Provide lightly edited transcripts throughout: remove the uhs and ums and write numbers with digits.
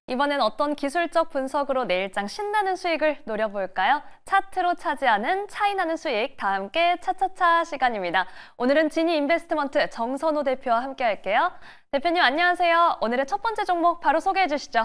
이번엔 어떤 기술적 분석으로 내일장 신나는 수익을 노려볼까요? 차트로 차지하는 차이나는 수익, 다 함께 차차차 시간입니다. 오늘은 지니 인베스트먼트 정선호 대표와 함께 할게요. 대표님 안녕하세요. 오늘의 첫 번째 종목 바로 소개해 주시죠.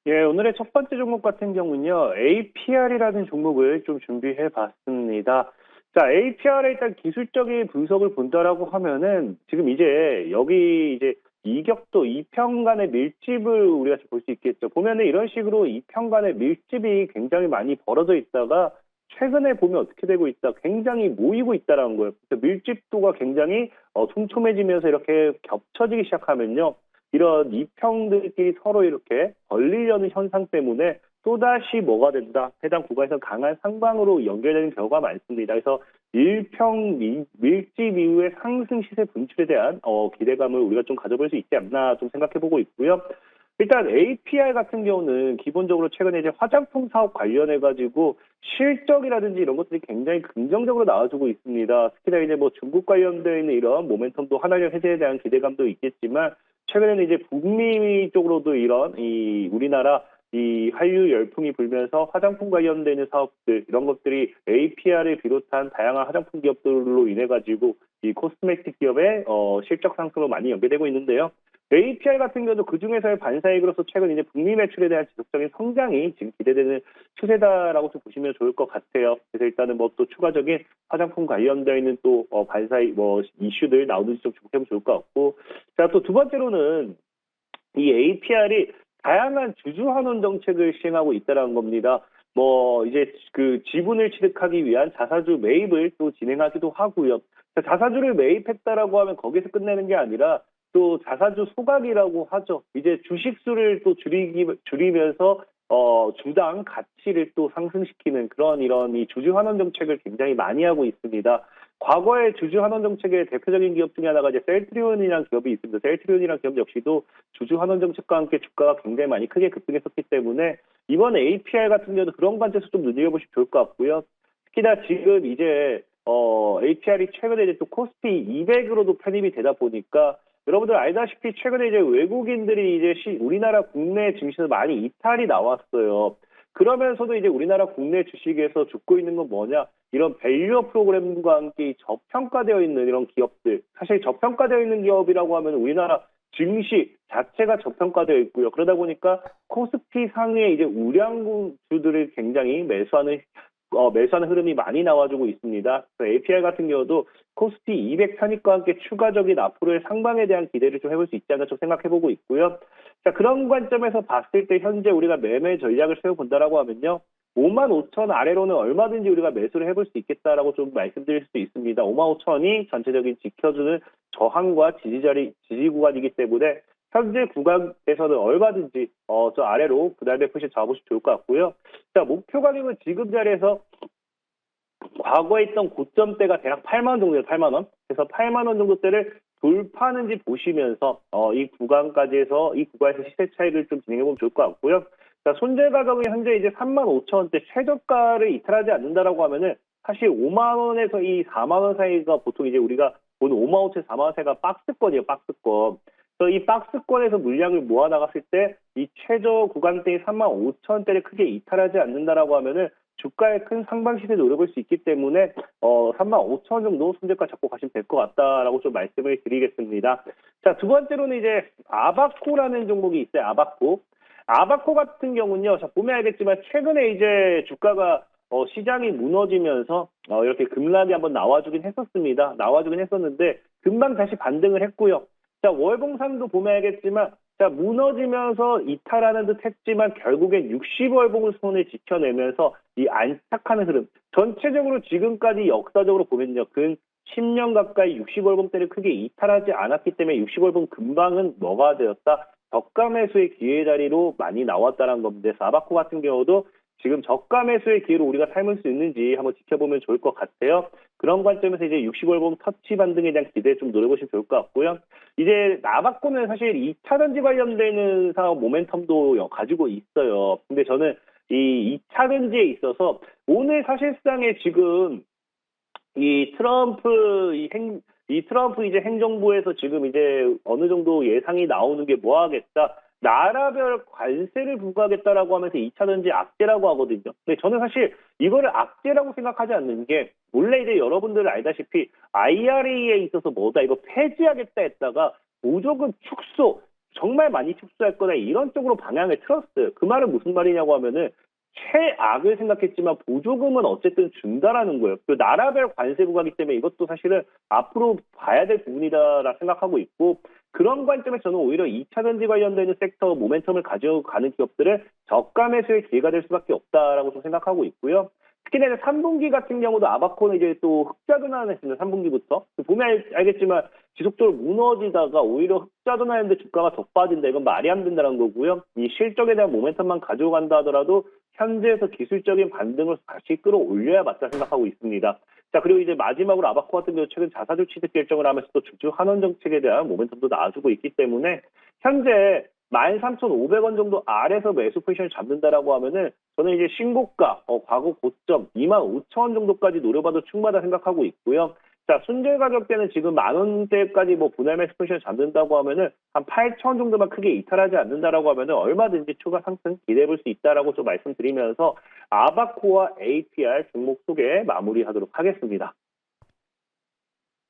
예, 오늘의 첫 번째 종목 같은 경우는요, APR이라는 종목을 좀 준비해 봤습니다. 자, APR의 일단 기술적인 분석을 본다라고 하면은, 지금 이제, 여기 이제, 이격도, 이평 간의 밀집을 우리가 볼 수 있겠죠. 보면은 이런 식으로 이평 간의 밀집이 굉장히 많이 벌어져 있다가, 최근에 보면 어떻게 되고 있다, 굉장히 모이고 있다라는 거예요. 그래서 밀집도가 굉장히 촘촘해지면서 이렇게 겹쳐지기 시작하면요. 이런 이평들끼리 서로 이렇게 벌리려는 현상 때문에 또다시 뭐가 된다. 해당 구간에서 강한 상방으로 연결되는 경우가 많습니다. 그래서 일평 밀집 이후의 상승 시세 분출에 대한 기대감을 우리가 좀 가져볼 수 있지 않나 좀 생각해보고 있고요. 일단 APR 같은 경우는 기본적으로 최근에 이제 화장품 사업 관련해가지고 실적이라든지 이런 것들이 굉장히 긍정적으로 나와주고 있습니다. 특히나 이제 뭐 중국 관련되어 있는 이런 모멘텀도 한화력 해제에 대한 기대감도 있겠지만 최근에는 이제 북미 쪽으로도 이런 우리나라 이 한류 열풍이 불면서 화장품 관련되는 사업들 이런 것들이 APR을 비롯한 다양한 화장품 기업들로 인해 가지고 이 코스메틱 기업의 실적 상승으로 많이 연계되고 있는데요. APR 같은 경우도 그 중에서의 반사이익으로서 최근 이제 북미 매출에 대한 지속적인 성장이 지금 기대되는 추세다라고 좀 보시면 좋을 것 같아요. 그래서 일단은 뭐 또 추가적인 화장품 관련되어 있는 또 반사이익 뭐 이슈들 나오는지 좀 주목해보면 좋을 것 같고, 자, 또 두 번째로는 이 APR이 다양한 주주 환원 정책을 시행하고 있다는 겁니다. 뭐 이제 그 지분을 취득하기 위한 자사주 매입을 또 진행하기도 하고요. 자사주를 매입했다라고 하면 거기서 끝내는 게 아니라 또 자사주 소각이라고 하죠. 이제 주식수를 또 줄이면서 주당 가치를 또 상승시키는 그런 이런 이 주주 환원 정책을 굉장히 많이 하고 있습니다. 과거의 주주 환원 정책의 대표적인 기업 중에 하나가 이제 셀트리온이라는 기업이 있습니다. 셀트리온이라는 기업 역시도 주주 환원 정책과 함께 주가가 굉장히 많이 크게 급등했었기 때문에 이번 APR 같은 경우도 그런 관점에서 좀 눈여겨보시면 좋을 것 같고요. 특히나 지금 이제 APR이 최근에 이제 또 코스피 200으로도 편입이 되다 보니까 여러분들 알다시피 최근에 이제 외국인들이 이제 우리나라 국내 증시에서 많이 이탈이 나왔어요. 그러면서도 이제 우리나라 국내 주식에서 죽고 있는 건 뭐냐? 이런 밸류업 프로그램과 함께 저평가되어 있는 이런 기업들. 사실 저평가되어 있는 기업이라고 하면 우리나라 증시 자체가 저평가되어 있고요. 그러다 보니까 코스피 상위에 이제 우량주들을 굉장히 매수하는 흐름이 많이 나와주고 있습니다. APR 같은 경우도 코스피 200 편입과 함께 추가적인 앞으로의 상방에 대한 기대를 좀 해볼 수 있지 않나 좀 생각해보고 있고요. 자, 그런 관점에서 봤을 때 현재 우리가 매매 전략을 세워본다라고 하면요. 55,000 아래로는 얼마든지 우리가 매수를 해볼 수 있겠다라고 좀 말씀드릴 수 있습니다. 55,000이 전체적인 지켜주는 저항과 지지 구간이기 때문에 현재 구간에서는 얼마든지 저 아래로 그다음에 푸시 잡아보시면 좋을 것 같고요. 자, 목표 가격은 지금 자리에서 과거에 있던 고점대가 대략 8만 원 정도예요. 8만 원. 그래서 8만 원 정도대를 돌파하는지 보시면서 이 구간까지 해서 이 구간에서 시세 차익을 좀 진행해 보면 좋을 것 같고요. 자, 손절 가격은 현재 이제 3만 5천 원대 최저가를 이탈하지 않는다라고 하면은 사실 5만 원에서 이 4만 원 사이가 보통 이제 우리가 보는 5만 5천 4만 원 사이가 박스권이에요. 박스권. 그래서 이 박스권에서 물량을 모아 나갔을 때 이 최저 구간대인 3만 5천 원대를 크게 이탈하지 않는다라고 하면은 주가의 큰 상방 시세 노려볼 수 있기 때문에 3만 5천 원 정도 손절가 잡고 가시면 될 것 같다라고 좀 말씀을 드리겠습니다. 자, 두 번째로는 이제 아바코라는 종목이 있어요. 아바코. 아바코 같은 경우는요. 자, 보면 알겠지만 최근에 이제 주가가 시장이 무너지면서 이렇게 급락이 한번 나와주긴 했었습니다. 나와주긴 했었는데 금방 다시 반등을 했고요. 자, 월봉상도 보면 알겠지만 자, 무너지면서 이탈하는 듯 했지만 결국엔 60월봉을 손에 지켜내면서 이 안착하는 흐름. 전체적으로 지금까지 역사적으로 보면요. 근 10년 가까이 60월봉대를 크게 이탈하지 않았기 때문에 60월봉 금방은 뭐가 되었다? 저가 매수의 기회 자리로 많이 나왔다는 겁니다. 그래서 아바코 같은 경우도 지금 저가 매수의 기회로 우리가 삼을 수 있는지 한번 지켜보면 좋을 것 같아요. 그런 관점에서 이제 60월봉 터치 반등에 대한 기대 좀 노려보시면 좋을 것 같고요. 이제 아바코는 사실 2차 전지 관련되는 사업 모멘텀도 가지고 있어요. 근데 저는 이 2차 전지에 있어서 오늘 사실상에 지금 이 트럼프 이제 행정부에서 지금 이제 어느 정도 예상이 나오는 게 뭐 하겠다. 나라별 관세를 부과하겠다라고 하면서 2차 전지 악재라고 하거든요. 근데 저는 사실 이거를 악재라고 생각하지 않는 게, 원래 이제 여러분들 알다시피 IRA에 있어서 뭐다 이거 폐지하겠다 했다가 보조금 축소, 정말 많이 축소할 거다 이런 쪽으로 방향을 틀었어요. 그 말은 무슨 말이냐고 하면은 최악을 생각했지만 보조금은 어쨌든 준다라는 거예요. 그 나라별 관세 부과기 때문에 이것도 사실은 앞으로 봐야 될 부분이다라 생각하고 있고, 그런 관점에서 저는 오히려 2차 전지 관련되는 섹터 모멘텀을 가져가는 기업들은 저가 매수의 기회가 될 수밖에 없다라고 좀 생각하고 있고요. 특히나 3분기 같은 경우도 아바코는 이제 또 흑자 전환했습니다. 3분기부터. 보면 알겠지만 지속적으로 무너지다가 오히려 흑자 전환했는데 주가가 더 빠진다. 이건 말이 안 된다는 거고요. 이 실적에 대한 모멘텀만 가져간다 하더라도 현재에서 기술적인 반등을 다시 끌어올려야 맞다 생각하고 있습니다. 자, 그리고 이제 마지막으로 아바코 같은 경우 최근 자사주 취득 결정을 하면서 또 주주 환원 정책에 대한 모멘텀도 나와주고 있기 때문에 현재 13,500원 정도 아래서 매수 포지션을 잡는다라고 하면은 저는 이제 신고가, 과거 고점 25,000원 정도까지 노려봐도 충분하다 생각하고 있고요. 자, 순절 가격대는 지금 10,000원대까지 뭐 분할 매수 포지션을 잡는다고 하면은 한 8,000원 정도만 크게 이탈하지 않는다라고 하면은 얼마든지 추가 상승 기대해 볼 수 있다라고 좀 말씀드리면서 아바코와 APR 종목 소개 마무리하도록 하겠습니다.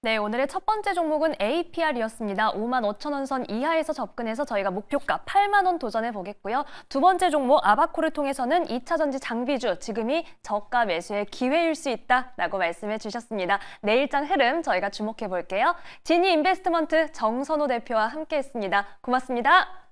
네, 오늘의 첫 번째 종목은 APR이었습니다. 55,000원 선 이하에서 접근해서 저희가 목표가 8만 원 도전해 보겠고요. 두 번째 종목 아바코를 통해서는 2차 전지 장비주, 지금이 저가 매수의 기회일 수 있다라고 말씀해 주셨습니다. 내일장 흐름 저희가 주목해 볼게요. 지니 인베스트먼트 정선호 대표와 함께했습니다. 고맙습니다.